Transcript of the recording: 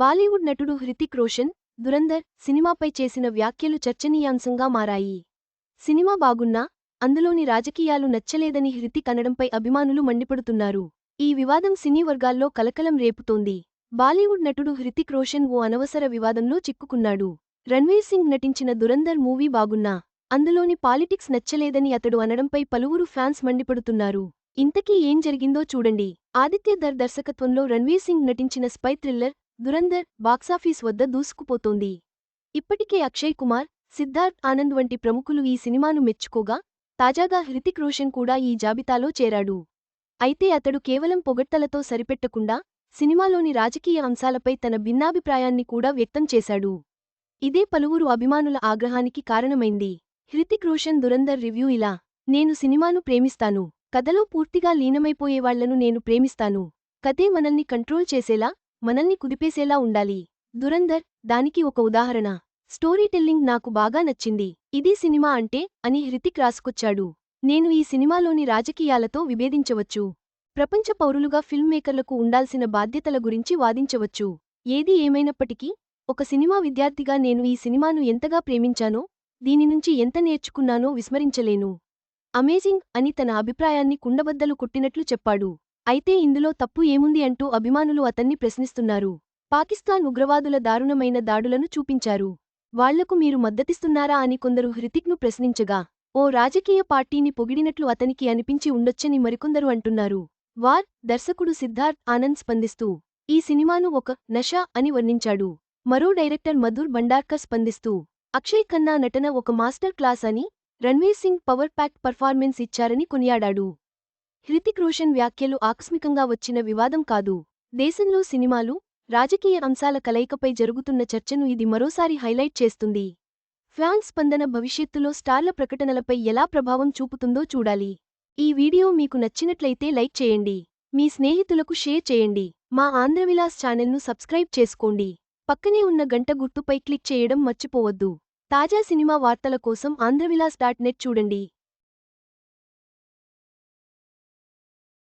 బాలీవుడ్ నటుడు హృతిక్ రోషన్, దురంధర్ సినిమాపై చేసిన వ్యాఖ్యలు చర్చనీయాంశంగా మారాయి. సినిమా బాగున్నా, అందులోని రాజకీయాలు నచ్చలేదని హృతిక్ అనడంపై అభిమానులు మండిపడుతున్నారు. ఈ వివాదం సినీ వర్గాల్లో కలకలం రేపుతోంది. బాలీవుడ్ నటుడు హృతిక్ రోషన్ ఓ అనవసర వివాదంలో చిక్కుకున్నాడు. రణ్వీర్ సింగ్ నటించిన దురంధర్ మూవీ బాగున్నా, అందులోని పాలిటిక్స్ నచ్చలేదని అతడు అనడంపై పలువురు ఫ్యాన్స్ మండిపడుతున్నారు. ఇంతకీ ఏం జరిగిందో చూడండి. ఆదిత్య ధర్ దర్శకత్వంలో రణ్వీర్ సింగ్ నటించిన స్పై థ్రిల్లర్ దురంధర్ బాక్సాఫీస్ వద్ద దూసుకుపోతోంది. ఇప్పటికే అక్షయ్ కుమార్, సిద్ధార్థ్ ఆనంద్ వంటి ప్రముఖులు ఈ సినిమాను మెచ్చుకోగా, తాజాగా హృతిక్ రోషన్ కూడా ఈ జాబితాలో చేరాడు. అయితే అతడు కేవలం పొగడ్తలతో సరిపెట్టకుండా, సినిమాలోని రాజకీయ అంశాలపై తన భిన్నాభిప్రాయాన్ని కూడా వ్యక్తం చేశాడు. ఇదే పలువురు అభిమానుల ఆగ్రహానికి కారణమైంది. హృతిక్ రోషన్ దురంధర్ రివ్యూ ఇలా: నేను సినిమాను ప్రేమిస్తాను. కథలో పూర్తిగా లీనమైపోయేవాళ్లను నేను ప్రేమిస్తాను. కథే మనల్ని కంట్రోల్ చేసేలా, మనల్ని కుదిపేసేలా ఉండాలి. దురంధర్ దానికి ఒక ఉదాహరణ. స్టోరీ టెల్లింగ్ నాకు బాగా నచ్చింది. ఇది సినిమా అంటే అని హృతిక్ రాసుకొచ్చాడు. నేను ఈ సినిమాలోని రాజకీయాలతో విభేదించవచ్చు. ప్రపంచ పౌరులుగా ఫిల్మ్ మేకర్లకు ఉండాల్సిన బాధ్యతల గురించి వాదించవచ్చు. ఏది ఏమైనప్పటికీ, ఒక సినిమా విద్యార్థిగా నేను ఈ సినిమాను ఎంతగా ప్రేమించానో, దీని నుంచి ఎంత నేర్చుకున్నానో విస్మరించలేను. అమేజింగ్ అని తన అభిప్రాయాన్ని కుండబద్దలు కొట్టినట్లు చెప్పాడు. అయితే ఇందులో తప్పు ఏముంది అంటూ అభిమానులు అతన్ని ప్రశ్నిస్తున్నారు. పాకిస్తాన్ ఉగ్రవాదుల దారుణమైన దాడులను చూపించారు. వాళ్లకు మీరు మద్దతిస్తున్నారా అని కొందరు హృతిక్ను ప్రశ్నించగా, ఓ రాజకీయ పార్టీని పొగిడినట్లు అతనికి అనిపించి ఉండొచ్చని మరికొందరు అంటున్నారు. వార్ దర్శకుడు సిద్ధార్థ్ ఆనంద్ స్పందిస్తూ, ఈ సినిమాను ఒక నషా అని వర్ణించాడు. మరో డైరెక్టర్ మధుర్ భండార్కర్ స్పందిస్తూ, అక్షయ్ ఖన్నా నటన ఒక మాస్టర్ క్లాస్ అని, Ranveer Singh power pack performance ఇచ్చారని కొనియాడాడు. హృతిక్ రోషన్ వ్యాఖ్యలు ఆకస్మికంగా వచ్చిన వివాదం కాదు. దేశంలో సినిమాలు, రాజకీయ అంశాల కలయికపై జరుగుతున్న చర్చను ఇది మరోసారి హైలైట్ చేస్తుంది. ఫ్యాన్స్ స్పందన భవిష్యత్తులో స్టార్ల ప్రకటనలపై ఎలా ప్రభావం చూపుతుందో చూడాలి. ఈ వీడియో మీకు నచ్చినట్లయితే లైక్ చేయండి. మీ స్నేహితులకు షేర్ చేయండి. మా ఆంధ్రవిలాస్ ఛానల్ను సబ్స్క్రైబ్ చేసుకోండి. పక్కనే ఉన్న గంట గుర్తుపై క్లిక్ చేయడం మర్చిపోవద్దు. తాజా సినిమా వార్తల కోసం ఆంధ్రవిలాస్.net చూడండి.